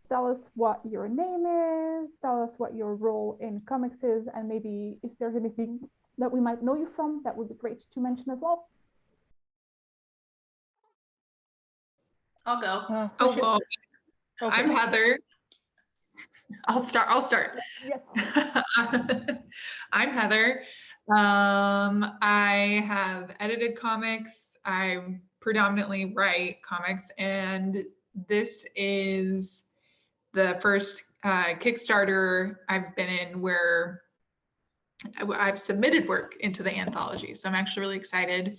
tell us what your name is, tell us what your role in comics is, and maybe if there's anything that we might know you from, that would be great to mention as well. I'll go. Oh, well, Okay. I'm Heather. I'll start. Yes. I'm Heather. I have edited comics. I predominantly write comics, and this is the first Kickstarter I've been in where I've submitted work into the anthology. So I'm actually really excited.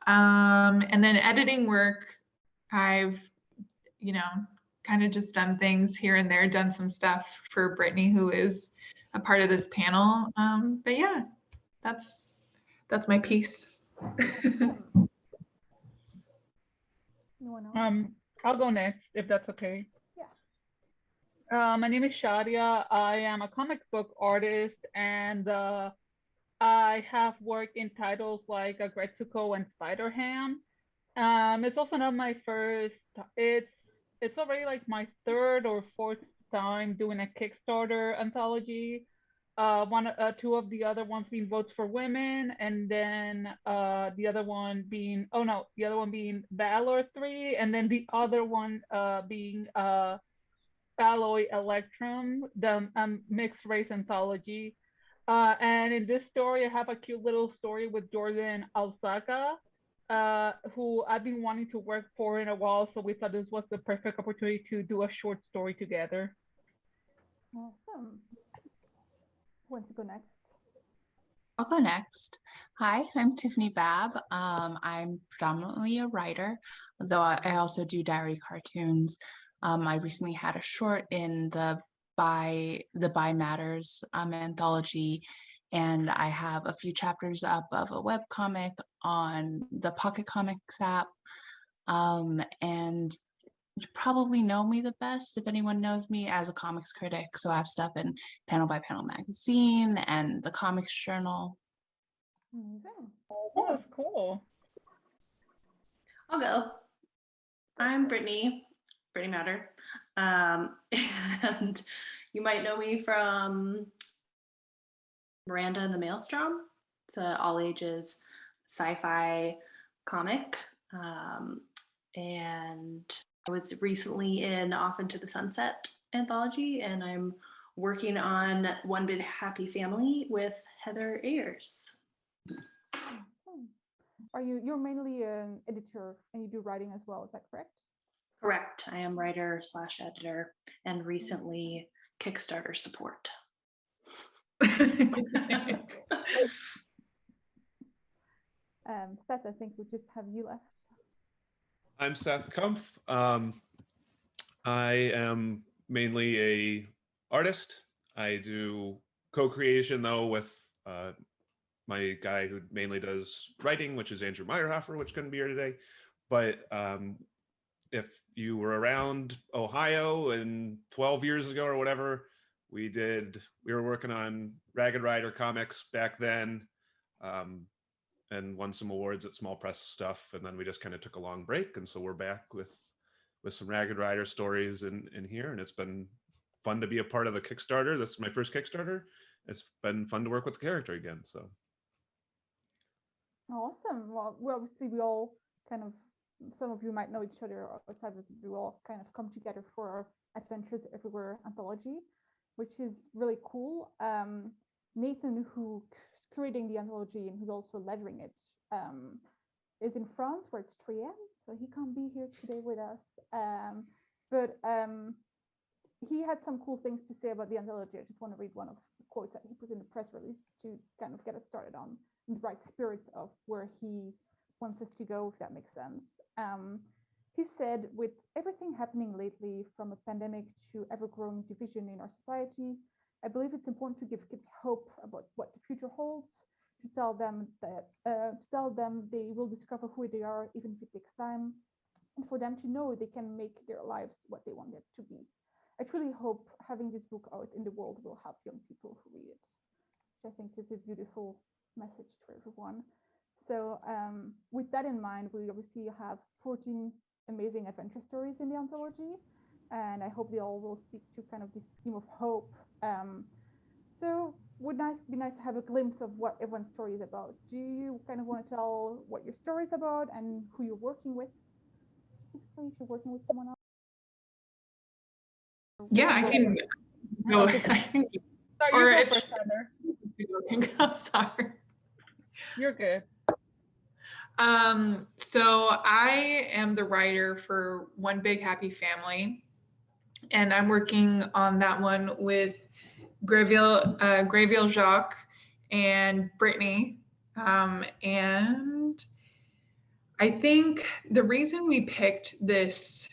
And then editing work, I've, kind of just done things here and there, done some stuff for Brittany, who is a part of this panel. But yeah, that's my piece. I'll go next if that's okay. Yeah. My name is Shadia. I am a comic book artist, and I have worked in titles like Agretsuko and Spider-Ham. It's also not my first. It's already like my third or fourth time doing a Kickstarter anthology. Two of the other ones being Votes for Women, and then the other one being Valor 3, and then the other one being Alloy Electrum, the mixed race anthology. And in this story, I have a cute little story with Jordan Alsaka, who I've been wanting to work for in a while. So we thought this was the perfect opportunity to do a short story together. Awesome. Who wants to go next? I'll go next. Hi, I'm Tiffany Babb. I'm predominantly a writer, though I also do diary cartoons. I recently had a short in the By Matters anthology, and I have a few chapters up of a webcomic on the Pocket Comics app. And you probably know me the best if anyone knows me as a comics critic. So I have stuff in Panel by Panel magazine and the Comics Journal. Amazing. Oh, that's cool. I'll go. I'm Brittany Matter. And you might know me from Miranda and the Maelstrom. It's an all ages sci-fi comic. And I was recently in Off Into the Sunset anthology, and I'm working on One Big Happy Family with Heather Ayers. You're mainly an editor and you do writing as well, is that correct? Correct. I am writer/editor and recently Kickstarter support. Seth, I think we just have you left. I'm Seth Kumpf. I am mainly a artist. I do co-creation though with my guy who mainly does writing, which is Andrew Meyerhofer, which couldn't be here today. But if you were around Ohio and 12 years ago or whatever, we were working on Ragged Rider comics back then. And won some awards at small press stuff, and then we just kind of took a long break, and so we're back with some Ragged Rider stories in here, and it's been fun to be a part of the Kickstarter. This is my first Kickstarter. It's been fun to work with the character again. So awesome. Well, we all kind of, some of you might know each other outside of this, we all kind of come together for our Adventures Everywhere anthology, which is really cool. Nathan, who creating the anthology and who's also lettering it, is in France where it's 3 a.m. so he can't be here today with us. But he had some cool things to say about the anthology. I just want to read one of the quotes that he put in the press release to kind of get us started on the right spirit of where he wants us to go, if that makes sense. He said, with everything happening lately, from a pandemic to ever-growing division in our society, I believe it's important to give kids hope about what the future holds, to tell them they will discover who they are, even if it takes time, and for them to know they can make their lives what they want it to be. I truly hope having this book out in the world will help young people who read it, which I think is a beautiful message for everyone. So with that in mind, we obviously have 14 amazing adventure stories in the anthology. and I hope they all will speak to kind of this theme of hope. So would be nice to have a glimpse of what everyone's story is about. Do you kind of want to tell what your story is about and who you're working with? Specifically, if you're working with someone else. Yeah, I can go. Okay. I can, Sorry, or you go if first, Heather. you can go. Sorry. You're good. So I am the writer for One Big Happy Family, and I'm working on that one with Grayville Jacques and Brittany. And I think the reason we picked this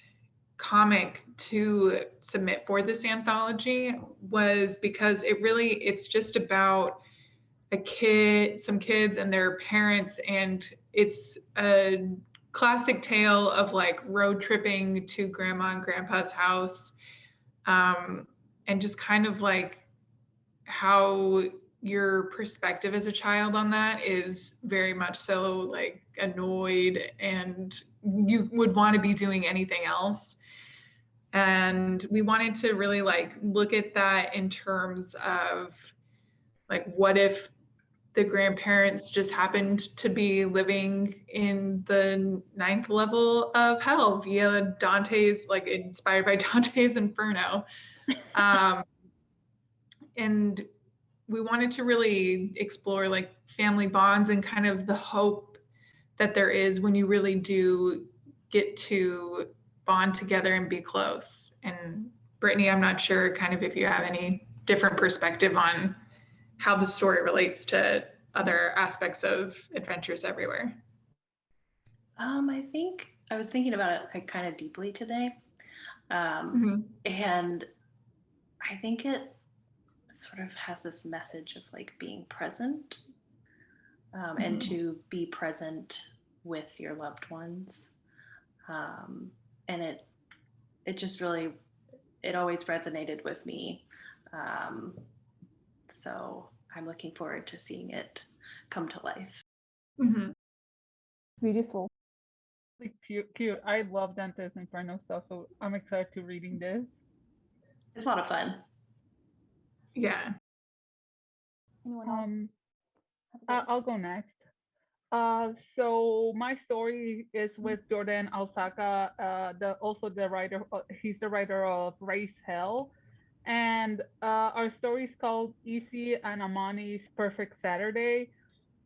comic to submit for this anthology was because it's just about some kids and their parents, and it's a classic tale of like road tripping to grandma and grandpa's house, and just kind of like how your perspective as a child on that is very much so like annoyed and you would want to be doing anything else. And we wanted to really like look at that in terms of like, what if the grandparents just happened to be living in the 9th level of hell via Dante's, like inspired by Dante's Inferno. And we wanted to really explore like family bonds and kind of the hope that there is when you really do get to bond together and be close. And Brittany, I'm not sure kind of if you have any different perspective on how the story relates to other aspects of Adventures Everywhere. I think I was thinking about it like kind of deeply today. And I think it sort of has this message of like being present, and to be present with your loved ones. And it just really, it always resonated with me. So I'm looking forward to seeing it come to life. Beautiful. Like cute. I love Dante's Inferno stuff, so I'm excited to reading this. It's a lot of fun. Yeah. Anyone else? I'll go next. So my story is with Jordan Alsaka, the writer. He's the writer of Raise Hell, and our story is called Easy and Amani's Perfect Saturday.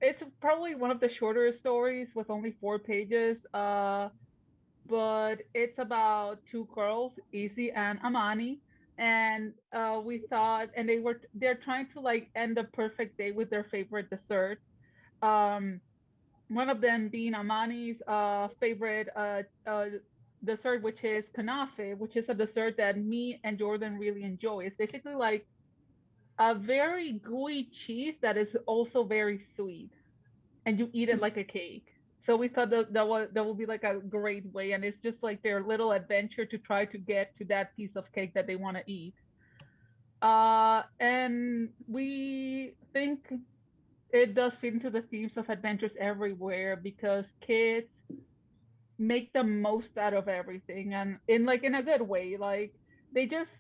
It's probably one of the shorter stories with only 4 pages. But it's about 2 girls, Easy and Amani, and we thought, and they're trying to like end the perfect day with their favorite dessert. One of them being Amani's favorite dessert, which is kanafe, which is a dessert that me and Jordan really enjoy. It's basically like a very gooey cheese that is also very sweet, and you eat it like a cake. So we thought that would be like a great way, and it's just like their little adventure to try to get to that piece of cake that they want to eat. And we think it does fit into the themes of Adventures Everywhere because kids make the most out of everything, and in a good way. Like they just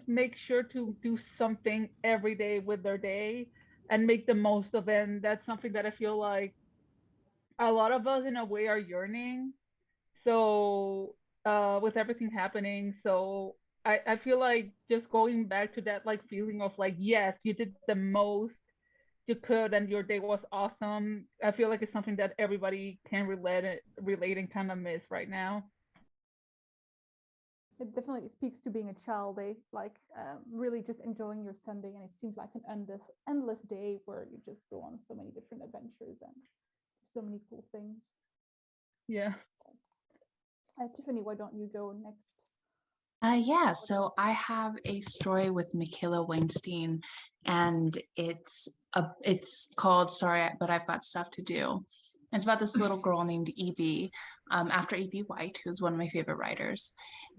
make sure to do something every day with their day and make the most of it. And that's something that I feel like a lot of us in a way are yearning. So with everything happening, so I feel like just going back to that like feeling of like, yes, you did the most you could and your day was awesome. I feel like it's something that everybody can relate and kind of miss right now. It definitely speaks to being a child, like really just enjoying your Sunday, and it seems like an endless day where you just go on so many different adventures and so many cool things. Yeah. Tiffany, why don't you go next? Yeah, so I have a story with Michaela Weinstein, and it's called Sorry, but I've Got Stuff to Do. It's about this little girl named E.B., after E.B. White, who's one of my favorite writers.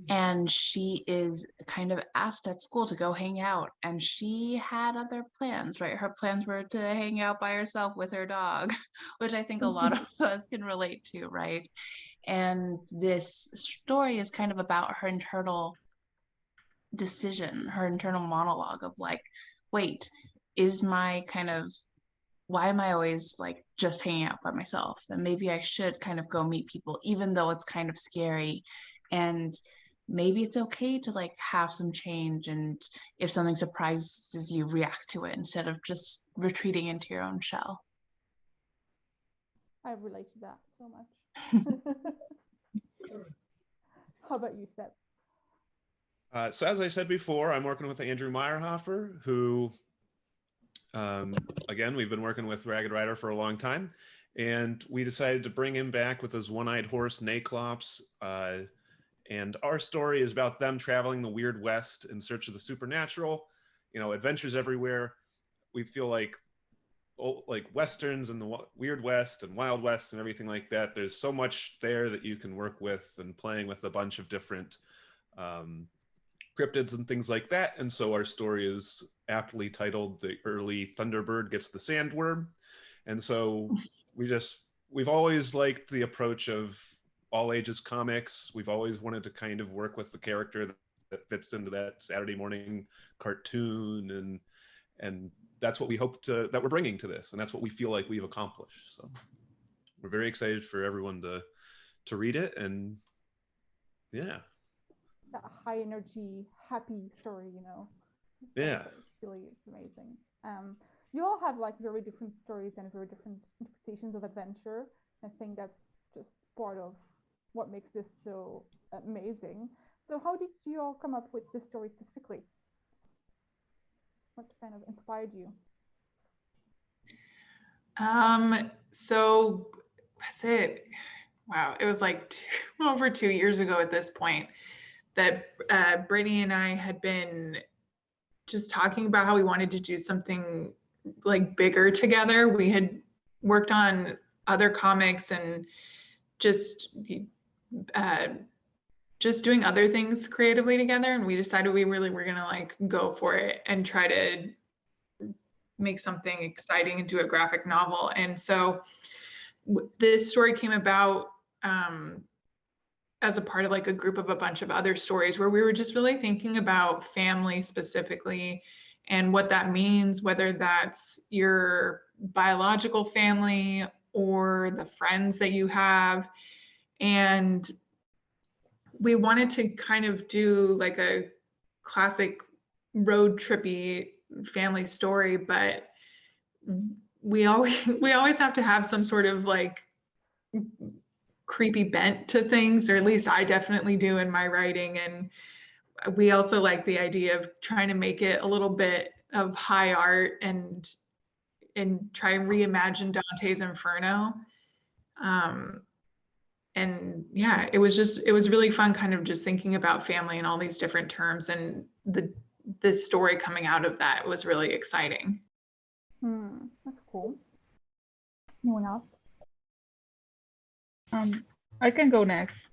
And she is kind of asked at school to go hang out. And she had other plans, right? Her plans were to hang out by herself with her dog, which I think a lot of us can relate to, right? And this story is kind of about her internal decision, her internal monologue of like, wait, is my kind of, why am I always like just hanging out by myself? And maybe I should kind of go meet people, even though it's kind of scary. And maybe it's okay to like have some change. And if something surprises you, react to it instead of just retreating into your own shell. I relate to that so much. How about you, Seb? So as I said before, I'm working with Andrew Meyerhofer, who, again, we've been working with Ragged Rider for a long time, and we decided to bring him back with his one-eyed horse, Naclops, and our story is about them traveling the Weird West in search of the supernatural, adventures everywhere. We feel like Westerns and the Weird West and Wild West and everything like that. There's so much there that you can work with, and playing with a bunch of different cryptids and things like that. And so our story is aptly titled The Early Thunderbird Gets the Sandworm. And so we've always liked the approach of all ages comics. We've always wanted to kind of work with the character that fits into that Saturday morning cartoon, and that's what we hope that we're bringing to this, and that's what we feel like we've accomplished. So we're very excited for everyone to read it, and yeah. That high energy, happy story, Yeah. It's amazing. You all have like very different stories and very different interpretations of adventure. I think that's just part of what makes this so amazing. So how did you all come up with this story specifically? What kind of inspired you? So that's it. Wow, it was like over 2 years ago at this point that Brittany and I had been just talking about how we wanted to do something like bigger together. We had worked on other comics and just doing other things creatively together, and we decided we really were gonna like go for it and try to make something exciting into a graphic novel. And so this story came about as a part of like a group of a bunch of other stories where we were just really thinking about family specifically and what that means, whether that's your biological family or the friends that you have. And we wanted to kind of do like a classic road trippy family story, but we always have to have some sort of like creepy bent to things, or at least I definitely do in my writing. And we also like the idea of trying to make it a little bit of high art and try and reimagine Dante's Inferno. And yeah, it was really fun kind of just thinking about family in all these different terms, and this story coming out of that was really exciting. That's cool. Anyone else? I can go next.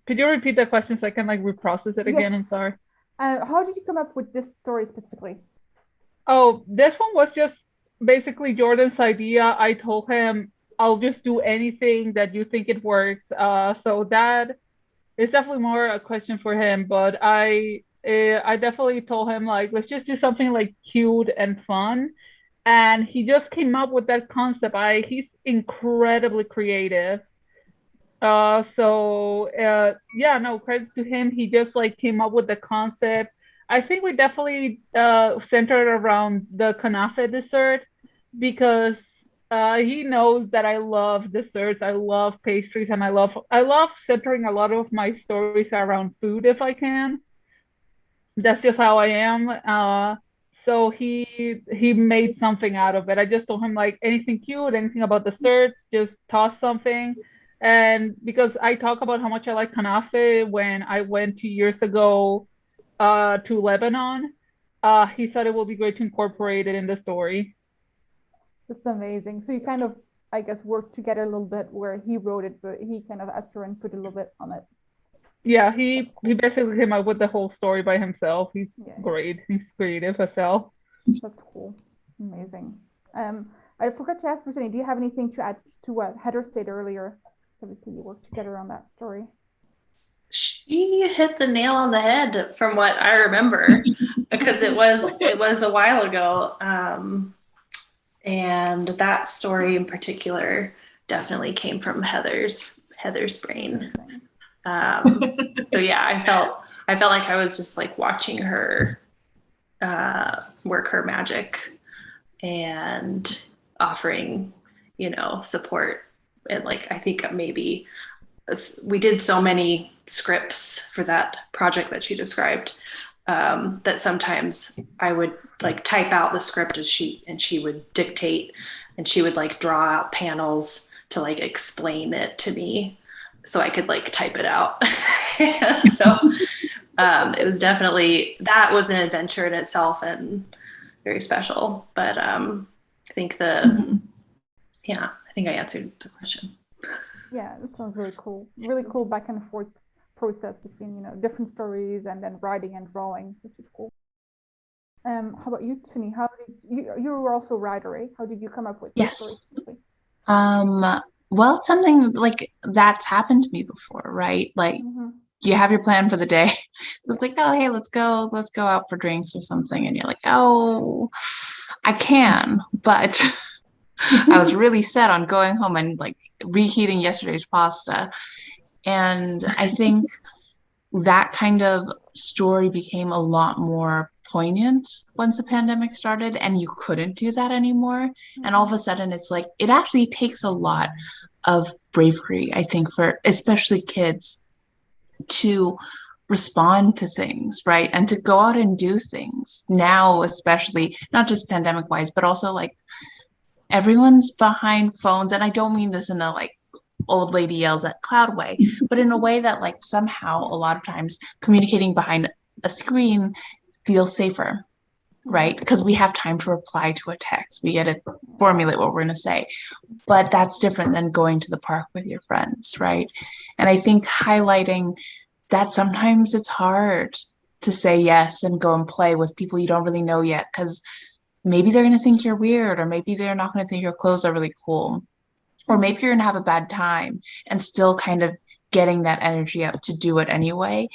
Could you repeat the question so I can like reprocess it again? Yes. I'm sorry. How did you come up with this story specifically? Oh, this one was just basically Jordan's idea. I told him I'll just do anything that you think it works. So that is definitely more a question for him. But I definitely told him like, let's just do something like cute and fun. And he just came up with that concept. He's incredibly creative. Yeah, no, credit to him. He just like came up with the concept. I think we definitely centered around the kanafe dessert because he knows that I love desserts, I love pastries, and I love centering a lot of my stories around food if I can. That's just how I am. So he made something out of it. I just told him like anything cute, anything about desserts, just toss something. And because I talk about how much I like kanafe when I went 2 years ago to Lebanon, he thought it would be great to incorporate it in the story. That's amazing. So you kind of I guess, worked together a little bit where he wrote it, but he kind of asked her and put a little bit on it. Yeah, he basically came up with the whole story by himself. He's Yeah. great. He's creative as hell. That's cool. Amazing. I forgot to ask Brittany, do you have anything to add to what Heather said earlier? Obviously, you worked together on that story. She hit the nail on the head from what I remember, because it was a while ago, and that story in particular definitely came from Heather's brain. So yeah, I felt like I was just like watching her work her magic and offering, support. And like, I think maybe we did so many scripts for that project that she described, that sometimes I would like type out the script and she would dictate, and she would like draw out panels to like explain it to me so I could like type it out. So it was definitely, that was an adventure in itself and very special. But I think I think I answered the question. Yeah, it sounds really cool. Really cool back and forth process between, different stories and then writing and drawing, which is cool. How about you, Tiffany? How did you were also a writer, right? How did you come up with Yes. stories? Well, something like that's happened to me before, right? Like you have your plan for the day. So it's like, oh, hey, let's go out for drinks or something. And you're like, oh, I can, but I was really set on going home and like reheating yesterday's pasta. And I think that kind of story became a lot more poignant once the pandemic started, and you couldn't do that anymore. And all of a sudden it's like, it actually takes a lot of bravery, I think, for especially kids to respond to things, right? And to go out and do things now, especially not just pandemic wise, but also like everyone's behind phones. And I don't mean this in a like old lady yells at cloud way, but in a way that like somehow a lot of times communicating behind a screen feels safer, right? Because we have time to reply to a text. We get to formulate what we're going to say. But that's different than going to the park with your friends, right? And I think highlighting that sometimes it's hard to say yes and go and play with people you don't really know yet, because maybe they're going to think you're weird, or maybe they're not going to think your clothes are really cool, or maybe you're going to have a bad time, and still kind of getting that energy up to do it anyway,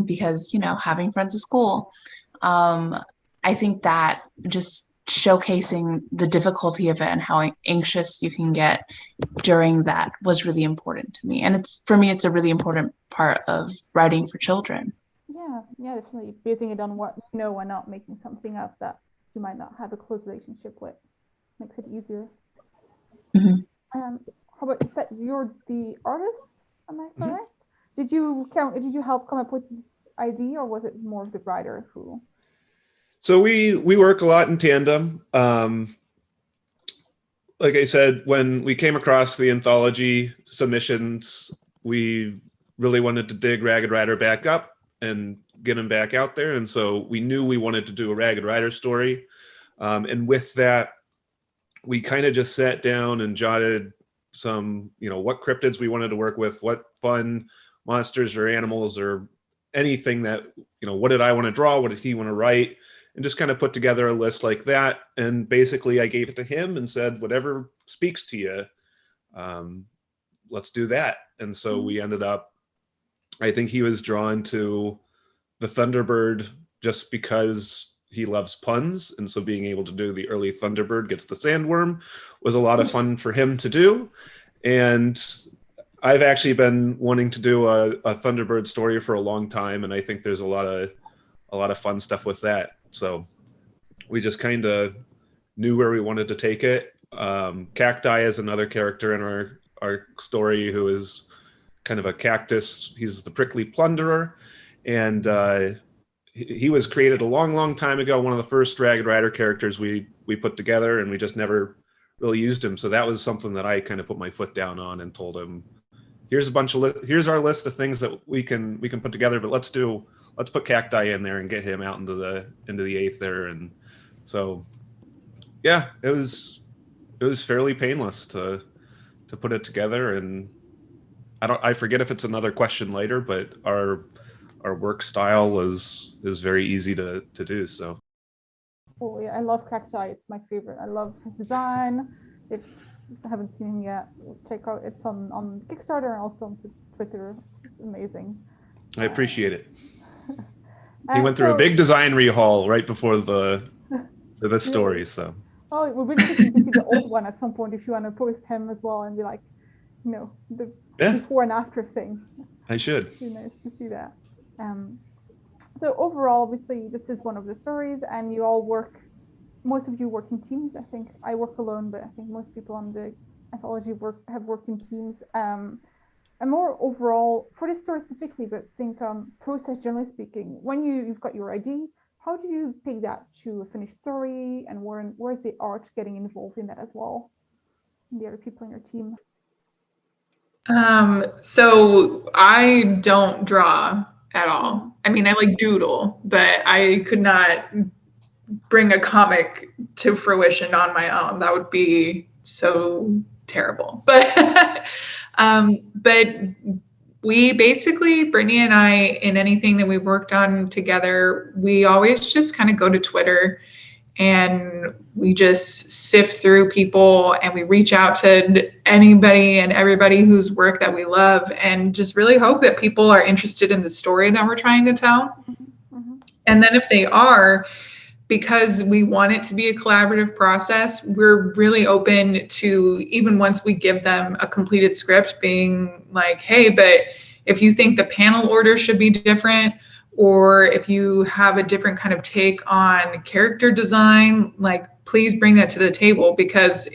because, having friends is cool. I think that just showcasing the difficulty of it and how anxious you can get during that was really important to me. And for me, it's a really important part of writing for children. Yeah, definitely. Basing it on what you know and not making something up that you might not have a close relationship with makes it easier. How about you said you're the artist? Am I correct? Did you help come up with this idea, or was it more of the writer who? So we work a lot in tandem. Like I said, when we came across the anthology submissions, we really wanted to dig Ragged Rider back up and get him back out there. And so we knew we wanted to do a Ragged Rider story. And with that, we kind of just sat down and jotted some, what cryptids we wanted to work with, what fun monsters or animals or anything that, what did I want to draw? What did he want to write? And just kind of put together a list like that. And basically I gave it to him and said, whatever speaks to you, let's do that. And so we ended up, I think he was drawn to the Thunderbird just because he loves puns. And so being able to do the early Thunderbird gets the sandworm was a lot of fun for him to do. And I've actually been wanting to do a Thunderbird story for a long time. And I think there's a lot of fun stuff with that. So we just kind of knew where we wanted to take it. Cacti is another character in our story who is kind of a cactus. He's the prickly plunderer. And he was created a long, long time ago. One of the first Ragged Rider characters we put together, and we just never really used him. So that was something that I kind of put my foot down on and told him, here's here's our list of things that we can put together, but let's put Cacti in there and get him out into the aether. And so, yeah, it was was fairly painless to put it together, and I forget if it's another question later, but our work style is very easy to do. So. Oh yeah, I love Cacti. It's my favorite. I love his design. If you haven't seen him yet, check out. It's on Kickstarter and also on Twitter. It's amazing. I appreciate it. He went through a big design rehaul right before for this story. So. Oh, it would be interesting to see the old one at some point if you want to post him as well and be like, the before and after thing. I should. It'd be nice to see that. So overall, obviously, this is one of the stories, and you all most of you work in teams. I think I work alone, but I think most people on the anthology have worked in teams. And more overall, for this story specifically, but think process generally speaking, when you've got your ID, how do you take that to a finished story, and where's the art getting involved in that as well? And the other people in your team? So I don't draw at all. I mean, I like doodle, but I could not bring a comic to fruition on my own. That would be so terrible. But we basically, Brittany and I, in anything that we've worked on together, we always just kind of go to Twitter and we just sift through people and we reach out to anybody and everybody whose work that we love and just really hope that people are interested in the story that we're trying to tell. Mm-hmm. And then if they are, because we want it to be a collaborative process, we're really open to, even once we give them a completed script, being like, hey, but if you think the panel order should be different, or if you have a different kind of take on character design, like please bring that to the table, because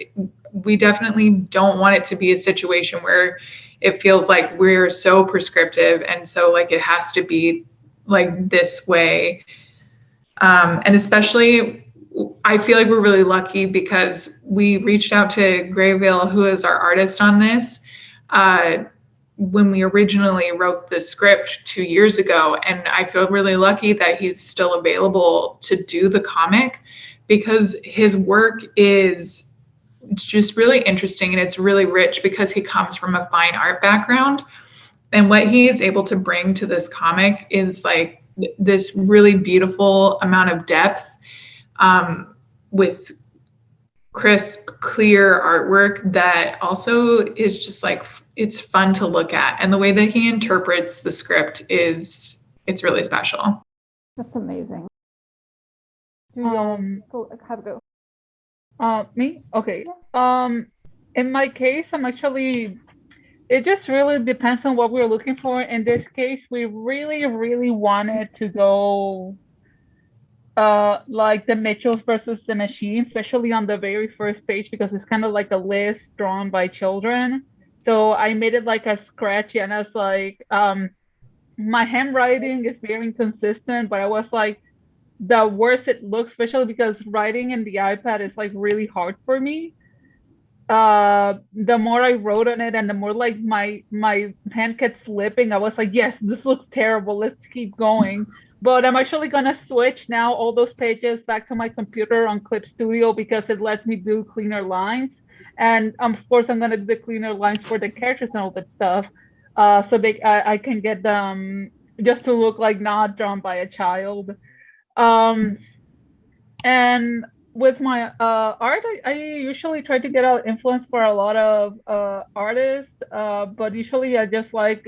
we definitely don't want it to be a situation where it feels like we're so prescriptive and so like it has to be like this way. And especially, I feel like we're really lucky because we reached out to Grayville, who is our artist on this, when we originally wrote the script 2 years ago. And I feel really lucky that he's still available to do the comic, because his work is just really interesting and it's really rich because he comes from a fine art background. And what he is able to bring to this comic is like this really beautiful amount of depth, with crisp, clear artwork that also is just like, it's fun to look at. And the way that he interprets the script it's really special. That's amazing. Do you have a go? Me? Okay. In my case, it just really depends on what we're looking for. In this case, we really, really wanted to go like the Mitchells versus the Machine, especially on the very first page, because it's kind of like a list drawn by children. So I made it like a scratchy, and I was like, my handwriting is very inconsistent, but I was like, the worse it looks, especially because writing in the iPad is like really hard for me. The more I wrote on it and the more like my hand kept slipping, I was like, yes, this looks terrible, let's keep going. But I'm actually gonna switch now all those pages back to my computer on Clip Studio because it lets me do cleaner lines. And of course I'm gonna do the cleaner lines for the characters and all that stuff, so I can get them just to look like not drawn by a child. And with my art, I usually try to get an influence for a lot of artists, but usually I just like,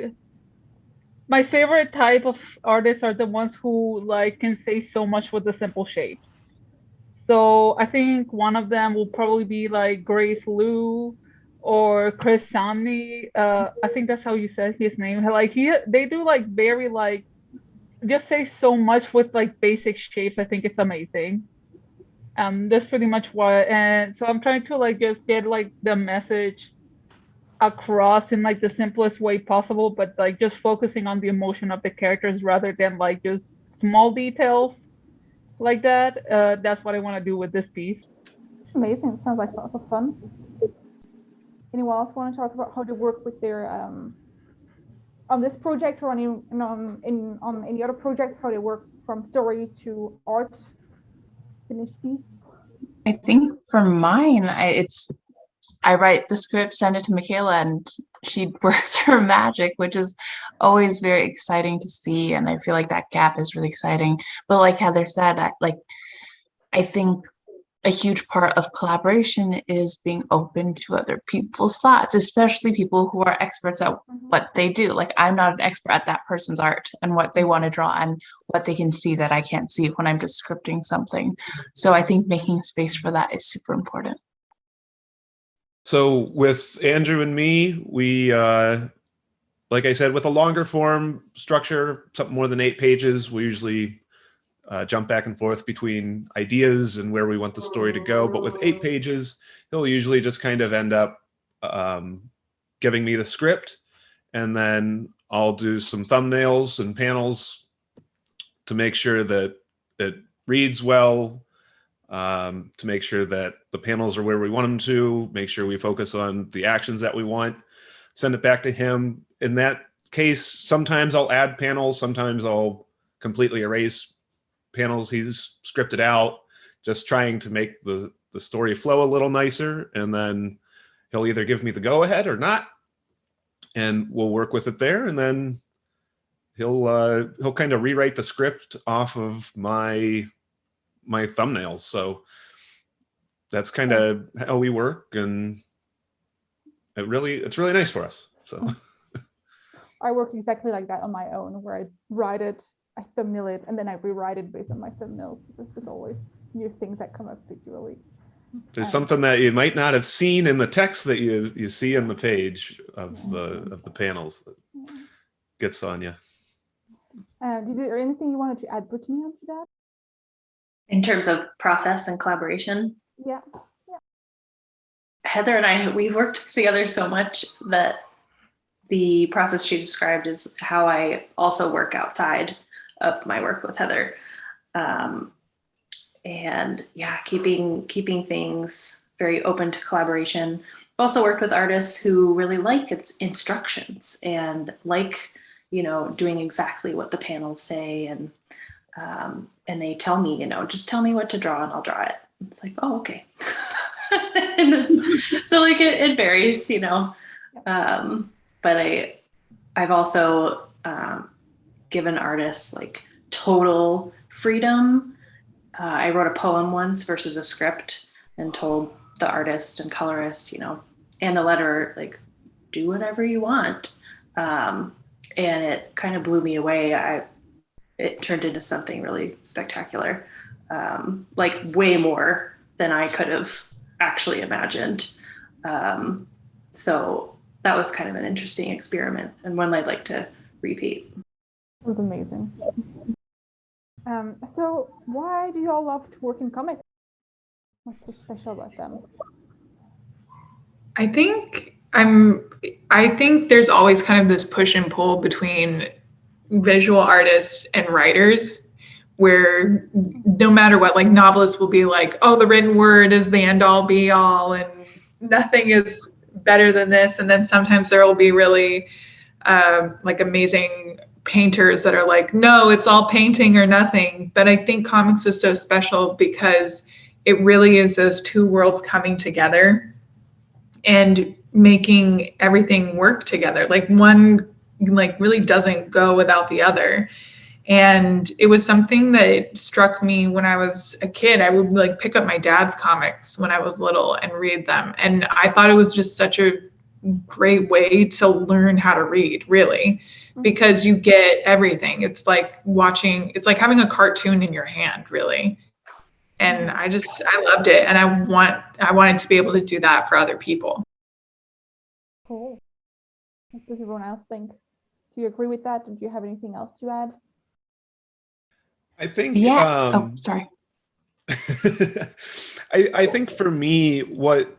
my favorite type of artists are the ones who like can say so much with the simple shapes. So I think one of them will probably be like Grace Liu or Chris Samney. I think that's how you said his name. Like they do like very like, just say so much with like basic shapes. I think it's amazing. That's pretty much what, and so I'm trying to like just get like the message across in like the simplest way possible, but like just focusing on the emotion of the characters rather than like just small details like that. That's what I want to do with this piece. Amazing. It sounds like lots of fun. Anyone else want to talk about how to work with their on this project or on any other projects, how they work from story to art, finished piece? I think for mine, it's I write the script, send it to Michaela, and she works her magic, which is always very exciting to see. And I feel like that gap is really exciting. But like Heather said, I think a huge part of collaboration is being open to other people's thoughts, especially people who are experts at what they do. Like I'm not an expert at that person's art and what they want to draw and what they can see that I can't see when I'm just scripting something. So I think making space for that is super important. So with Andrew and me, we, like I said, with a longer form structure, something more than 8 pages, we usually jump back and forth between ideas and where we want the story to go. But with 8 pages, he'll usually just kind of end up giving me the script, and then I'll do some thumbnails and panels to make sure that it reads well, to make sure that the panels are where we want them to, make sure we focus on the actions that we want, send it back to him. In that case, sometimes I'll add panels, sometimes I'll completely erase panels he's scripted out, just trying to make the story flow a little nicer. And then he'll either give me the go ahead or not, and we'll work with it there. And then he'll kind of rewrite the script off of my thumbnails. So that's kind of how we work, and it's really nice for us. So I work exactly like that on my own, where I write it, I thumbnail it, and then I rewrite it based on my thumbnails. There's always new things that come up visually. There's something that you might not have seen in the text that you see in the page of the panels that gets on you. Is there anything you wanted to add, Brittany, onto that? In terms of process and collaboration? Yeah. Heather and I, we've worked together so much that the process she described is how I also work outside of my work with Heather. And yeah, keeping things very open to collaboration. I've also worked with artists who really like instructions and like, doing exactly what the panels say, and they tell me, just tell me what to draw and I'll draw it. It's like, oh, okay. So like it varies, but I've also given artists like total freedom. I wrote a poem once versus a script, and told the artist and colorist, and the letterer, like, do whatever you want. And it kind of blew me away. It turned into something really spectacular, like way more than I could have actually imagined. So that was kind of an interesting experiment, and one I'd like to repeat. It was amazing. So why do you all love to work in comics? What's so special about them? I think there's always kind of this push and pull between visual artists and writers, where no matter what, like novelists will be like, oh, the written word is the end all be all and nothing is better than this. And then sometimes there will be really like amazing painters that are like, no, it's all painting or nothing. But I think comics is so special because it really is those two worlds coming together and making everything work together. Like one like really doesn't go without the other. And it was something that struck me when I was a kid. I would like pick up my dad's comics when I was little and read them. And I thought it was just such a great way to learn how to read, really, because you get everything. It's like having a cartoon in your hand, really. And I loved it. And I wanted to be able to do that for other people. Cool. What does everyone else think? Do you agree with that? Do you have anything else to add? I think, sorry. I think for me, what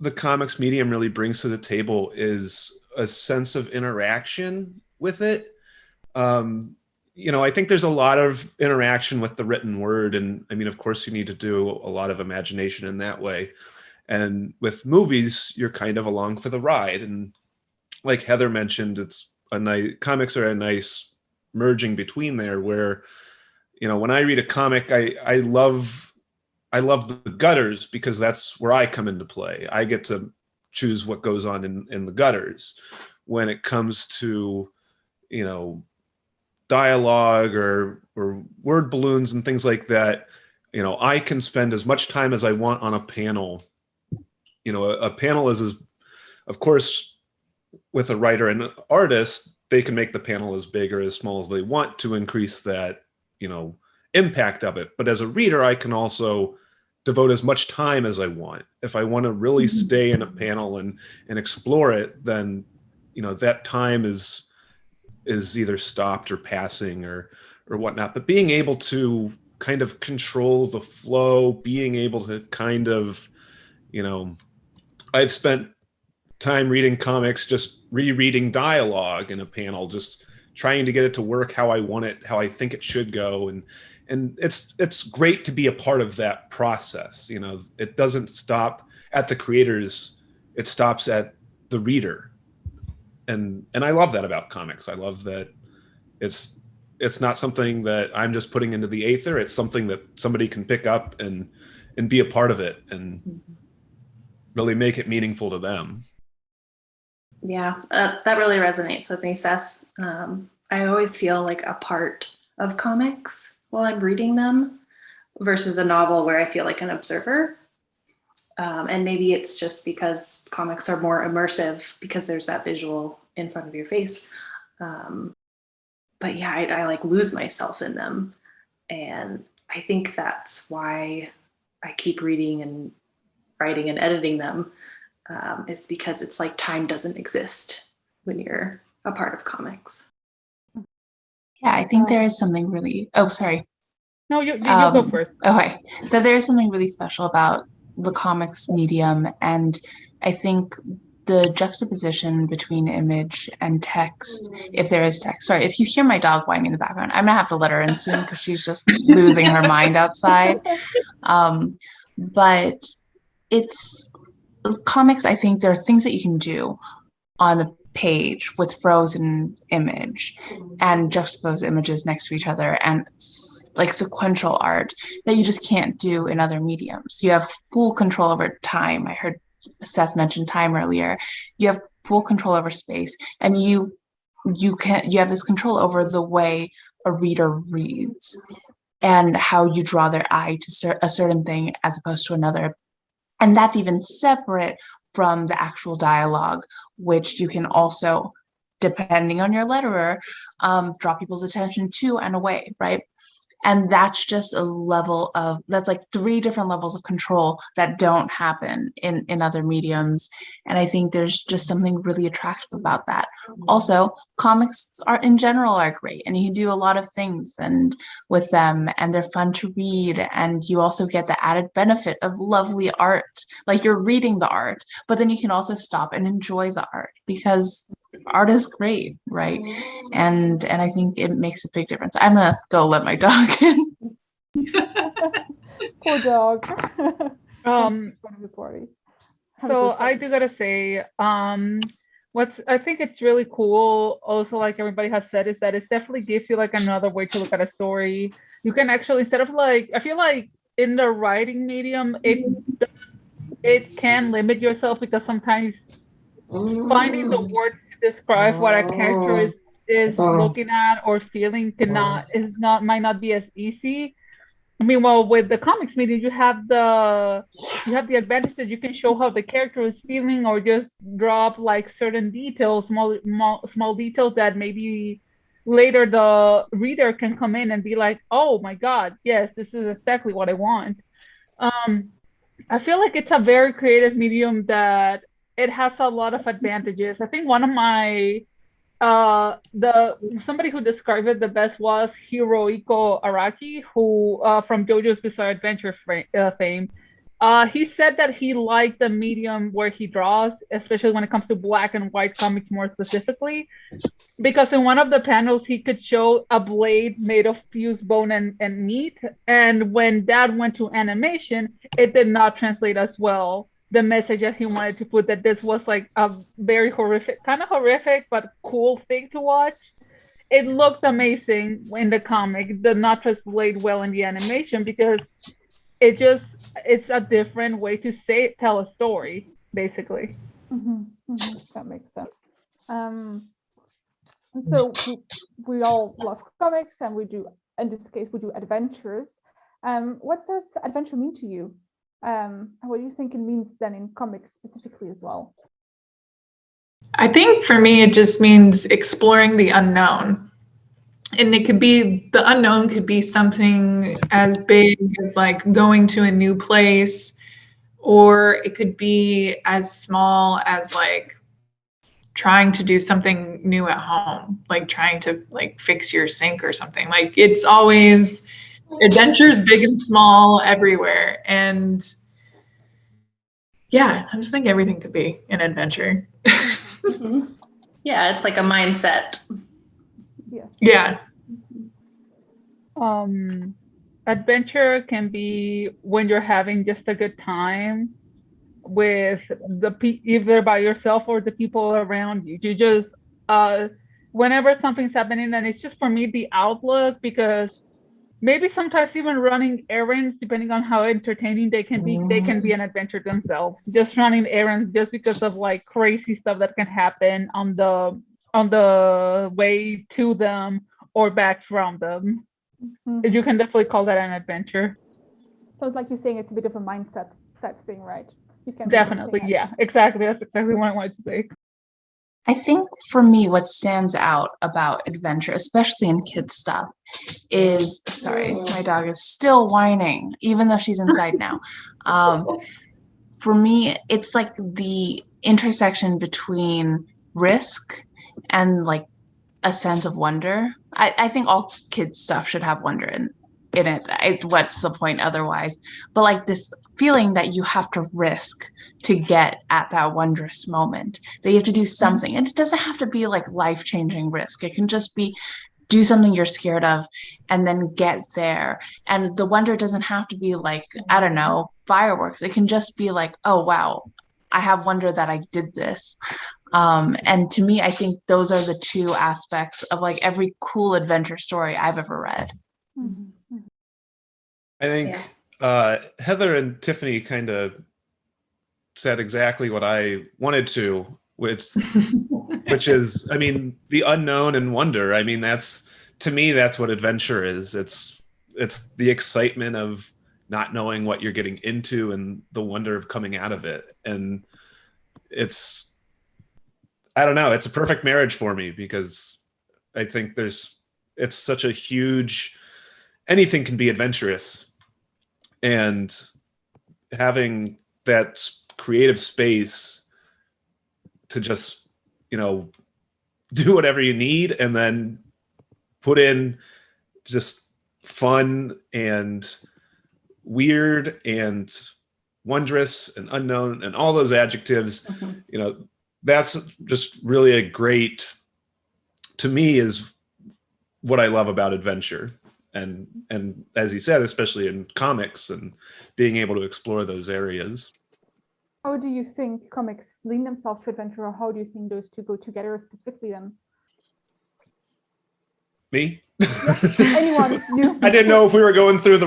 the comics medium really brings to the table is a sense of interaction with it. I think there's a lot of interaction with the written word. And I mean, of course, you need to do a lot of imagination in that way. And with movies, you're kind of along for the ride. And like Heather mentioned, comics are a nice merging between there, where, when I read a comic, I love the gutters, because that's where I come into play. I get to choose what goes on in the gutters. When it comes to, dialogue or word balloons and things like that, I can spend as much time as I want on a panel. A panel is, of course, with a writer and an artist, they can make the panel as big or as small as they want to increase that, impact of it. But as a reader, I can also devote as much time as I want. If I want to really stay in a panel and explore it, then, that time is either stopped or passing or whatnot. But being able to kind of control the flow, being able to kind of, I've spent time reading comics, just rereading dialogue in a panel, just trying to get it to work how I want it, how I think it should go. And it's great to be a part of that process. It doesn't stop at the creators, it stops at the reader. And I love that about comics. I love that it's not something that I'm just putting into the aether. It's something that somebody can pick up and be a part of it and really make it meaningful to them. Yeah, that really resonates with me, Seth. I always feel like a part of comics while I'm reading them versus a novel where I feel like an observer. And maybe it's just because comics are more immersive because there's that visual in front of your face. But yeah, I like lose myself in them. And I think that's why I keep reading and writing and editing them. It's because it's like time doesn't exist when you're a part of comics. Yeah, I think there is something really, oh, sorry. No, you go first. Okay, that there is something really special about the comics medium. And I think the juxtaposition between image and text, if there is text, sorry, if you hear my dog whining in the background, I'm gonna have to let her in soon because she's just losing her mind outside. But it's comics, I think there are things that you can do on a page with frozen image and juxtapose images next to each other and like sequential art that you just can't do in other mediums. You have full control over time. I heard Seth mention time earlier. You have full control over space, and you have this control over the way a reader reads and how you draw their eye to a certain thing as opposed to another. And that's even separate from the actual dialogue, which you can also, depending on your letterer, draw people's attention to and away, right? And that's just that's like 3 different levels of control that don't happen in other mediums. And I think there's just something really attractive about that. Also, comics in general are great, and you can do a lot of things with them, and they're fun to read. And you also get the added benefit of lovely art. Like you're reading the art, but then you can also stop and enjoy the art because art is great, right? And I think it makes a big difference. I'm gonna go let my dog in. Poor dog. So I do gotta say, I think it's really cool also, like everybody has said, is that it definitely gives you like another way to look at a story. You can actually, instead of like, I feel like in the writing medium, it can limit yourself because sometimes finding the words to describe what a character is looking at or feeling might not be as easy. I mean, well, with the comics medium, you have the advantage that you can show how the character is feeling, or just drop like certain details, small details that maybe later the reader can come in and be like, oh my God, yes, this is exactly what I want. I feel like it's a very creative medium that it has a lot of advantages. I think one of my somebody who described it the best was Hirohiko Araki, who from JoJo's Bizarre Adventure fame. He said that he liked the medium where he draws, especially when it comes to black and white comics more specifically, because in one of the panels he could show a blade made of fused bone and meat, and when that went to animation, it did not translate as well. The message that he wanted to put, that this was like a very horrific but cool thing to watch. It looked amazing in the comic. It did not translate well in the animation because it's a different way to tell a story, basically. That makes sense. So we all love comics, and we do, in this case, we do adventures. What does adventure mean to you? And what do you think it means then in comics specifically as well? I think for me, it just means exploring the unknown. And it could be, the unknown could be something as big as like going to a new place, or it could be as small as like trying to do something new at home, like trying to like fix your sink or something. Like it's always adventures big and small everywhere. And yeah, I just think everything could be an adventure. Yeah, it's like a mindset. Yes. Yeah. Adventure can be when you're having just a good time with either by yourself or the people around you. You just whenever something's happening, and it's just for me the outlook, because maybe sometimes even running errands, depending on how entertaining they can be an adventure themselves. Just running errands just because of like crazy stuff that can happen on the way to them or back from them. You can definitely call that an adventure. So it's like you're saying, it's a bit of a mindset type thing, right? You can Definitely, yeah, exactly. That's exactly what I wanted to say. I think for me, what stands out about adventure, especially in kids stuff, is, sorry, my dog is still whining, even though she's inside now. For me, it's like the intersection between risk and like a sense of wonder. I think all kids stuff should have wonder in it. What's the point otherwise? But like this feeling that you have to risk to get at that wondrous moment, that you have to do something. And it doesn't have to be like life-changing risk. It can just be do something you're scared of and then get there. And the wonder doesn't have to be like, I don't know, fireworks. It can just be like, oh, wow, I have wonder that I did this. And to me, I think those are the two aspects of like every cool adventure story I've ever read. I think Heather and Tiffany kind of said exactly what I wanted to, which is, I mean, the unknown and wonder. I mean, to me, that's what adventure is. It's the excitement of not knowing what you're getting into and the wonder of coming out of it. And I don't know, it's a perfect marriage for me, because I think it's such a huge, anything can be adventurous, and having that creative space to just, do whatever you need and then put in just fun and weird and wondrous and unknown and all those adjectives, that's just really a great, to me, is what I love about adventure. And as you said, especially in comics and being able to explore those areas. How do you think comics lean themselves to adventure, or how do you think those two go together specifically then? Me? Yes, anyone. You. I didn't know if we were going through the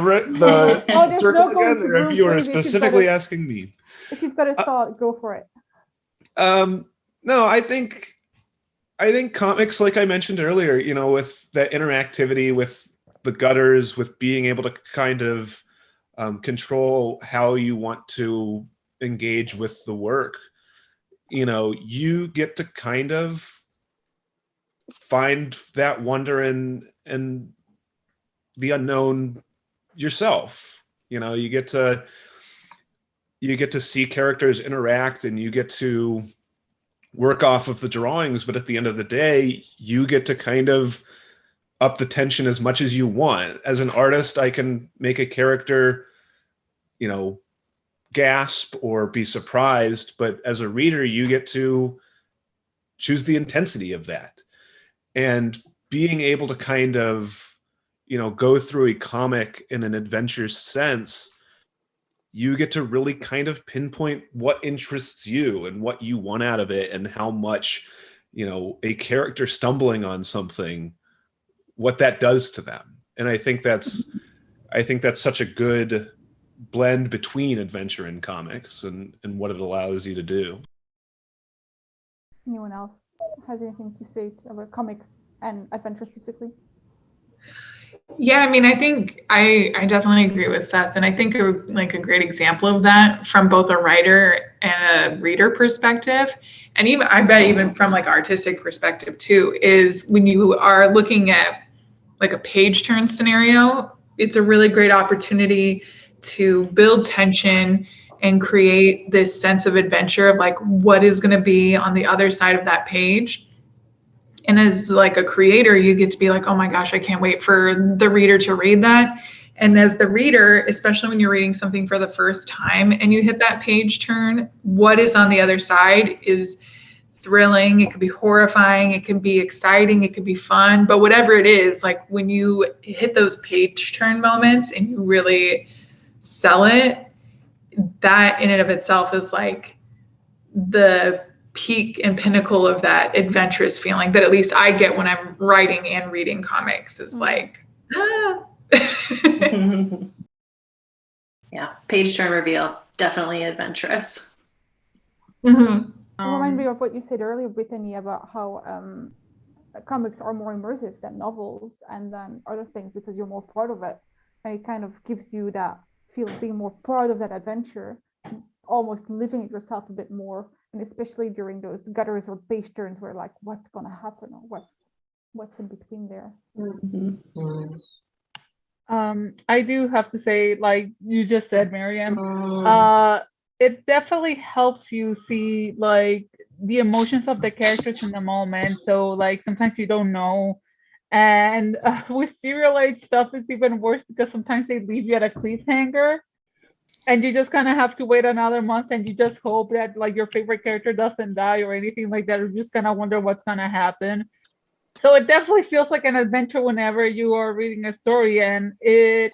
circle no again, or if you were crazy. specifically asking me. If you've got a thought, go for it. No, I think comics, like I mentioned earlier, with that interactivity with the gutters, with being able to kind of control how you want to engage with the work, you get to kind of find that wonder in the unknown yourself. You get to see characters interact, and you get to work off of the drawings, but at the end of the day, you get to kind of up the tension as much as you want. As an artist, I can make a character, gasp or be surprised, but as a reader, you get to choose the intensity of that. And being able to kind of, go through a comic in an adventure sense, you get to really kind of pinpoint what interests you and what you want out of it, and how much, a character stumbling on something, what that does to them. And I think that's such a good blend between adventure and comics, and what it allows you to do. anyone else has anything to say about comics and adventure specifically? Yeah, I mean, I think I definitely agree with Seth, and I think a great example of that from both a writer and a reader perspective, and even I bet even from like artistic perspective too, is when you are looking at like a page turn scenario, it's a really great opportunity to build tension and create this sense of adventure of like what is going to be on the other side of that page. And as like a creator, you get to be like, oh my gosh, I can't wait for the reader to read that. And as the reader, especially when you're reading something for the first time and you hit that page turn, what is on the other side is thrilling. It could be horrifying. It can be exciting. It could be fun. But whatever it is, like when you hit those page turn moments and you really sell it, that in and of itself is like the peak and pinnacle of that adventurous feeling that at least I get when I'm writing and reading comics. It's like, ah. Yeah, page turn reveal, definitely adventurous. Mm-hmm. Remind me of what you said earlier, Brittany, about how comics are more immersive than novels and then other things because you're more part of it. And it kind of gives you that feel of being more part of that adventure, almost living it yourself a bit more. And especially during those gutters or page turns where like, what's going to happen or what's in between there. Mm-hmm. I do have to say, like you just said, Miriam, it definitely helps you see like the emotions of the characters in the moment. So like sometimes you don't know. And with serialized stuff, it's even worse because sometimes they leave you at a cliffhanger. And you just kind of have to wait another month and you just hope that like your favorite character doesn't die or anything like that. Or just kind of wonder what's going to happen. So it definitely feels like an adventure whenever you are reading a story, and it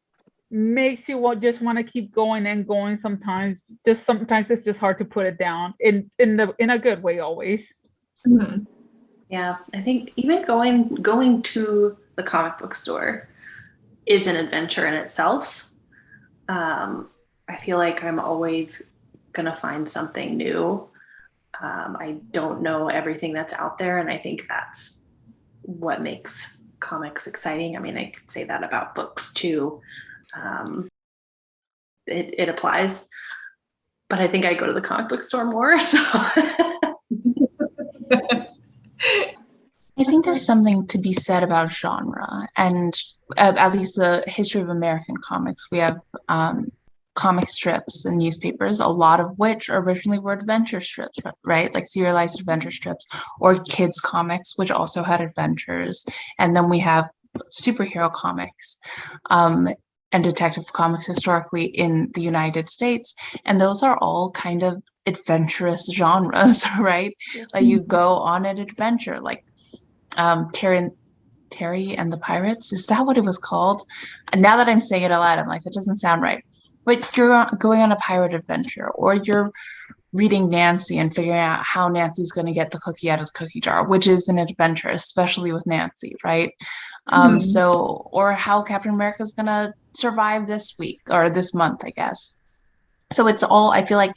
makes you just want to keep going and going sometimes. Just sometimes it's just hard to put it down in a good way always. Mm-hmm. Yeah, I think even going to the comic book store is an adventure in itself. I feel like I'm always gonna find something new. I don't know everything that's out there, and I think that's what makes comics exciting. I mean, I could say that about books too. It applies, but I think I go to the comic book store more. So I think there's something to be said about genre, and at least the history of American comics. We have comic strips and newspapers, a lot of which originally were adventure strips, right? Like serialized adventure strips, or kids comics, which also had adventures. And then we have superhero comics and detective comics historically in the United States. And those are all kind of adventurous genres, right? Like you go on an adventure, like Terry and the Pirates. Is that what it was called? And now that I'm saying it out loud, I'm like, that doesn't sound right. But you're going on a pirate adventure, or you're reading Nancy and figuring out how Nancy's going to get the cookie out of the cookie jar, which is an adventure, especially with Nancy, right? So, or how Captain America is going to survive this week or this month, I guess. So it's all, I feel like,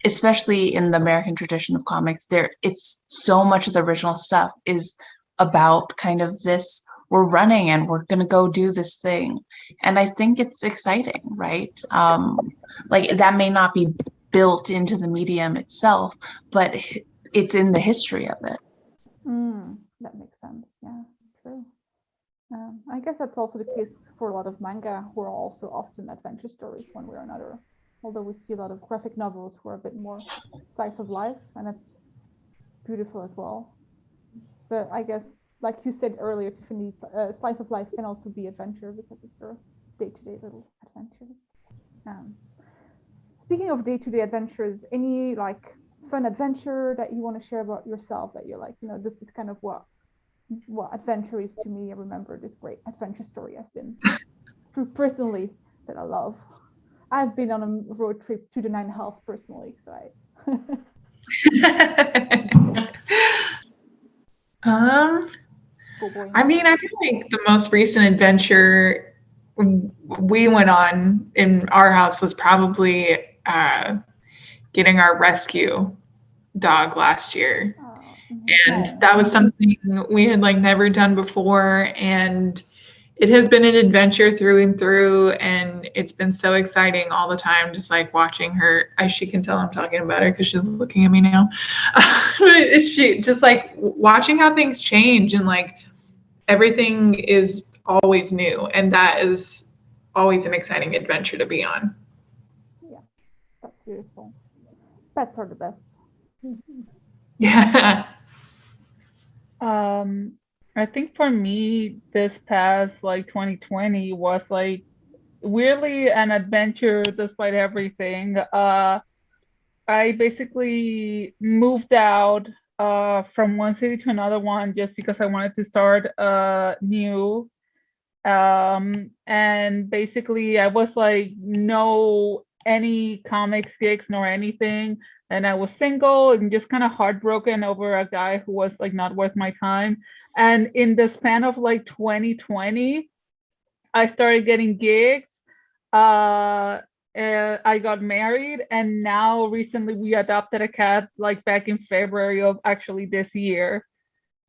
especially in the American tradition of comics, it's so much of the original stuff is about kind of this, we're running and we're going to go do this thing. And I think it's exciting, right? Like that may not be built into the medium itself, but it's in the history of it. That makes sense. Yeah, true. I guess that's also the case for a lot of manga, who are also often adventure stories one way or another. Although we see a lot of graphic novels who are a bit more slice of life, and that's beautiful as well. But I guess, like you said earlier, Tiffany, slice of life can also be adventure because it's your day-to-day little adventure. Speaking of day-to-day adventures, any like fun adventure that you want to share about yourself that you're like, this is kind of what adventure is to me. I remember this great adventure story I've been through personally that I love. I've been on a road trip to the 9 Hells personally, so I mean, I feel like the most recent adventure we went on in our house was probably getting our rescue dog last year. And that was something we had like never done before. And it has been an adventure through and through. And it's been so exciting all the time, just like watching her. She can tell I'm talking about her because she's looking at me now. She just like watching how things change, and like everything is always new. And that is always an exciting adventure to be on. Yeah, that's beautiful. Pets are the best. Yeah. I think for me, this past like 2020 was like really an adventure despite everything. I basically moved out from one city to another one just because I wanted to start new. And basically I was like no any comics gigs nor anything. And I was single and just kind of heartbroken over a guy who was like not worth my time. And in the span of like 2020, I started getting gigs. I got married, and now recently we adopted a cat like back in February of actually this year.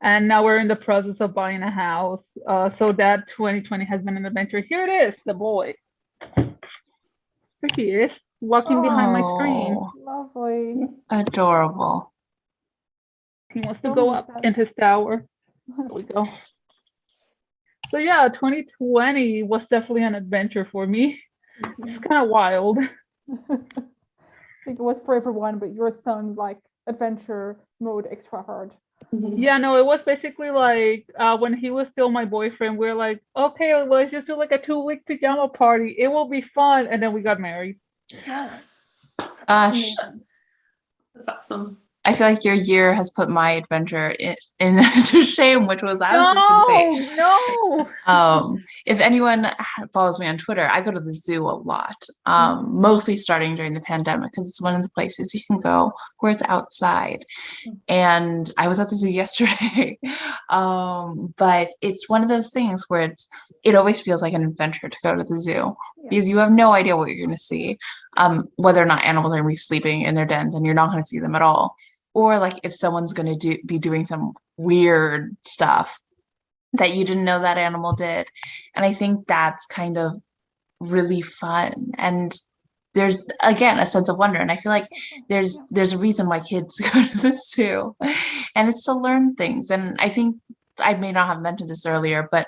And now we're in the process of buying a house. So that 2020 has been an adventure. Here it is, the boy. There he is, walking behind my screen. Lovely. Adorable. He wants to go up in his tower. There we go. So yeah, 2020 was definitely an adventure for me. It's kind of wild. I think it was for everyone, but yours sound like adventure mode extra hard. Yeah, no, it was basically like when he was still my boyfriend, we were like, okay, well, let's just do like a 2-week pajama party. It will be fun. And then we got married. Gosh, That's awesome. I feel like your year has put my adventure to shame, which was I was just gonna say. No. If anyone follows me on Twitter, I go to the zoo a lot, mostly starting during the pandemic because it's one of the places you can go where it's outside. And I was at the zoo yesterday, but it's one of those things where it always feels like an adventure to go to the zoo because you have no idea what you're going to see, whether or not animals are going to be sleeping in their dens and you're not going to see them at all. Or like if someone's going to be doing some weird stuff that you didn't know that animal did. And I think that's kind of really fun. And there's, again, a sense of wonder. And I feel like there's a reason why kids go to the zoo. And it's to learn things. And I think I may not have mentioned this earlier, but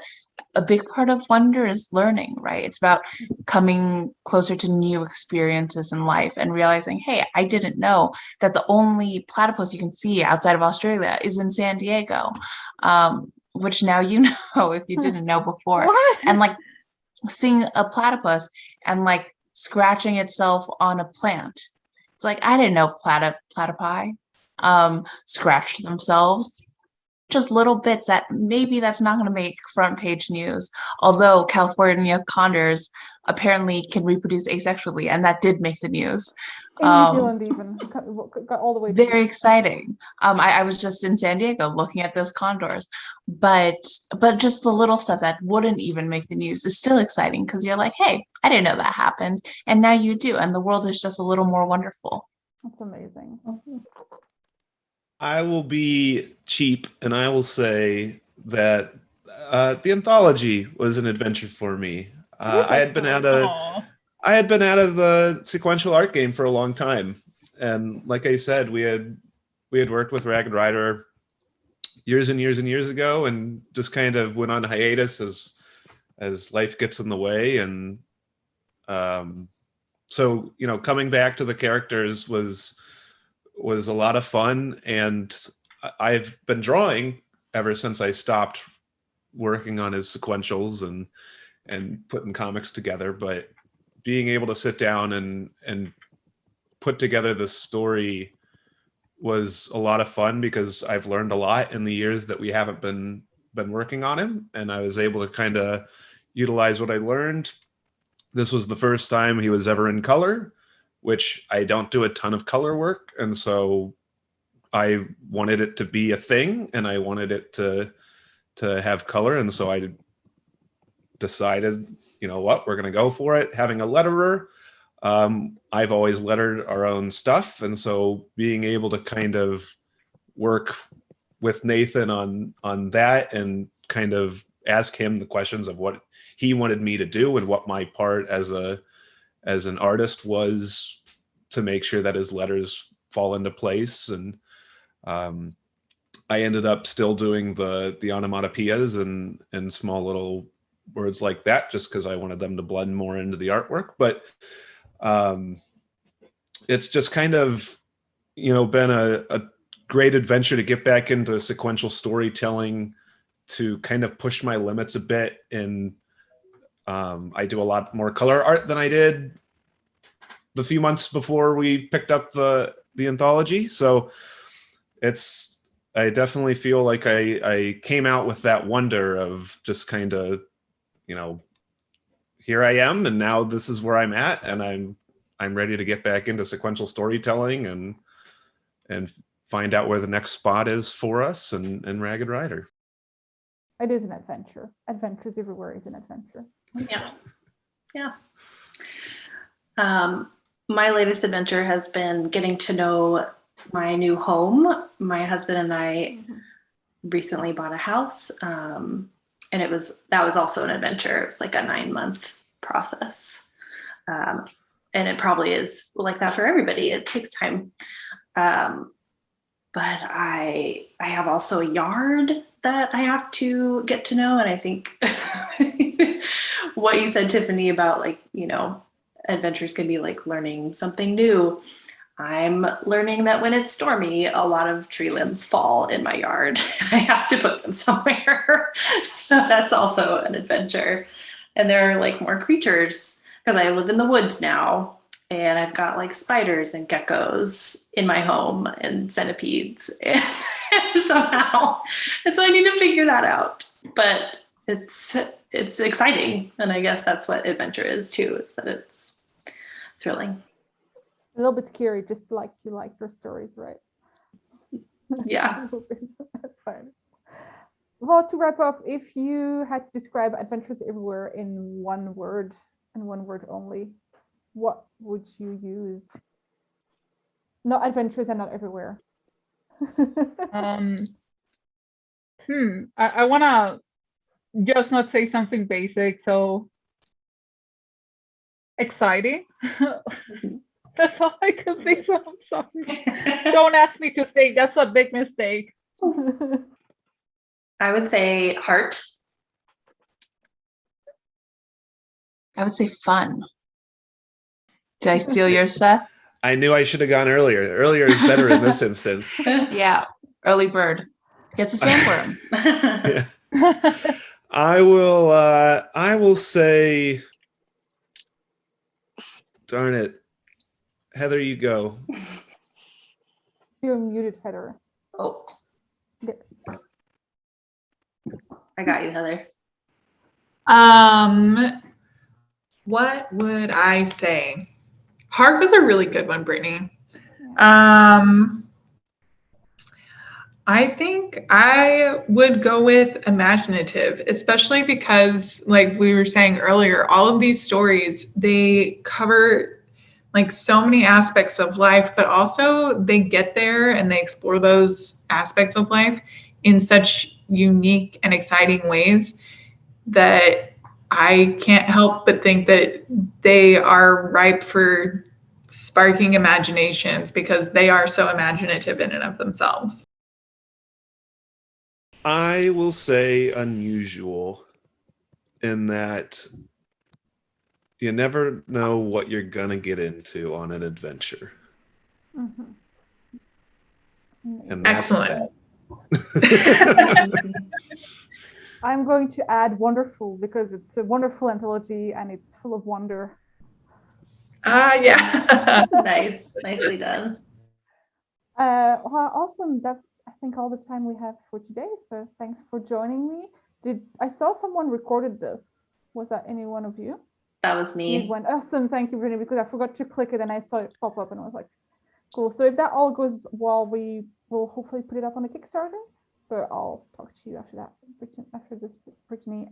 a big part of wonder is learning, right? It's about coming closer to new experiences in life and realizing, hey, I didn't know that the only platypus you can see outside of Australia is in San Diego, which now you know if you didn't know before. What? And like seeing a platypus and like scratching itself on a plant. It's like, I didn't know platypi scratched themselves. Just little bits that maybe that's not going to make front page news. Although California condors apparently can reproduce asexually, and that did make the news. In New Zealand even, got all the way. Very exciting. I was just in San Diego looking at those condors, but just the little stuff that wouldn't even make the news is still exciting because you're like, hey, I didn't know that happened, and now you do, and the world is just a little more wonderful. That's amazing. I will be cheap and I will say that the anthology was an adventure for me. I had been out of the sequential art game for a long time, and like I said, we had worked with Ragged Rider years and years and years ago, and just kind of went on hiatus as life gets in the way, and so coming back to the characters was a lot of fun, and I've been drawing ever since I stopped working on his sequentials and putting comics together. But being able to sit down and put together this story was a lot of fun because I've learned a lot in the years that we haven't been working on him, and I was able to kind of utilize what I learned. This was the first time he was ever in color, which I don't do a ton of color work. And so I wanted it to be a thing, and I wanted it to have color. And so I decided, you know what, we're going to go for it. Having a letterer, I've always lettered our own stuff. And so being able to kind of work with Nathan on that and kind of ask him the questions of what he wanted me to do and what my part as an artist was to make sure that his letters fall into place. And I ended up still doing the onomatopoeias and small little words like that, just because I wanted them to blend more into the artwork. But it's just kind of, been a great adventure to get back into sequential storytelling, to kind of push my limits a bit. And I do a lot more color art than I did the few months before we picked up the anthology. So I definitely feel like I came out with that wonder of just kind of, here I am, and now this is where I'm at, and I'm ready to get back into sequential storytelling and find out where the next spot is for us and Ragged Rider. It is an adventure. Adventures everywhere is an adventure. Yeah. My latest adventure has been getting to know my new home. My husband and I recently bought a house, and that was also an adventure. It was like a 9-month process, and it probably is like that for everybody. It takes time, but I have also a yard that I have to get to know, and I think what you said, Tiffany, about adventures can be like learning something new. I'm learning that when it's stormy, a lot of tree limbs fall in my yard and I have to put them somewhere. So that's also an adventure. And there are like more creatures because I live in the woods now, and I've got like spiders and geckos in my home and centipedes somehow. And so I need to figure that out. But it's exciting. And I guess that's what adventure is too, is that it's thrilling. A little bit scary, just like you like your stories, right? Yeah. That's fine. Well, to wrap up, if you had to describe Adventures Everywhere in one word and one word only, what would you use? Not adventures and not everywhere. I want to just not say something basic, so exciting. That's all I can think of. Sorry. Don't ask me to think. That's a big mistake. I would say heart. I would say fun. Did I steal yours, Seth? I knew I should have gone earlier. Earlier is better in this instance. Yeah, early bird gets a sandworm. Yeah. I will say, darn it. Heather, you go. You're muted, Heather. Oh. There. I got you, Heather. What would I say? Heart was a really good one, Brittany. I think I would go with imaginative, especially because, like we were saying earlier, all of these stories, they cover like so many aspects of life, but also they get there and they explore those aspects of life in such unique and exciting ways that I can't help but think that they are ripe for sparking imaginations because they are so imaginative in and of themselves. I will say unusual, in that you never know what you're going to get into on an adventure. Mm-hmm. And that's excellent. That. I'm going to add wonderful because it's a wonderful anthology and it's full of wonder. Yeah. Nice. Nicely done. Well, awesome. That's, I think, all the time we have for today. So thanks for joining me. I saw someone recorded this. Was that any one of you? That was me. You went, awesome. Thank you, Brittany, because I forgot to click it and I saw it pop up and I was like, cool. So if that all goes well, we will hopefully put it up on the Kickstarter. But I'll talk to you after that, after this, Brittany.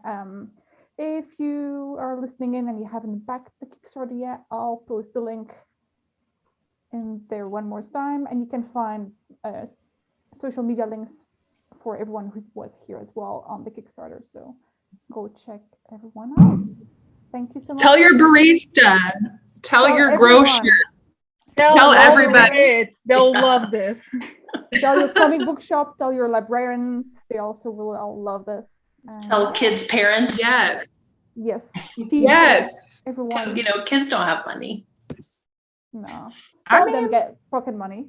If you are listening in and you haven't backed the Kickstarter yet, I'll post the link in there one more time, and you can find social media links for everyone who was here as well on the Kickstarter. So go check everyone out. Thank you so much. Tell your barista. Tell your everyone. grocer. Tell everybody. Kids. They'll love this. Tell your comic book shop, tell your librarians. They also will all love this. Tell kids' parents. Yes. Yes. Yes. Everyone. Because, kids don't have money. No. I Some of them mean, get pocket money.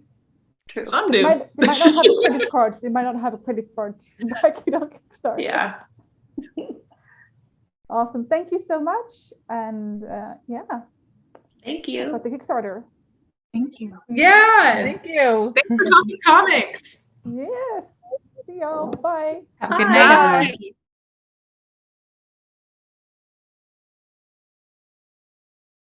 True. some They do. might not have a credit card. They might not have a credit card to back it on Kickstarter. Yeah. Awesome. Thank you so much. And yeah. Thank you. That's the Kickstarter. Thank you. Yeah. Thank you. Thanks for talking comics. Yes. See y'all. Bye. Have a good Bye. night, everyone. Bye.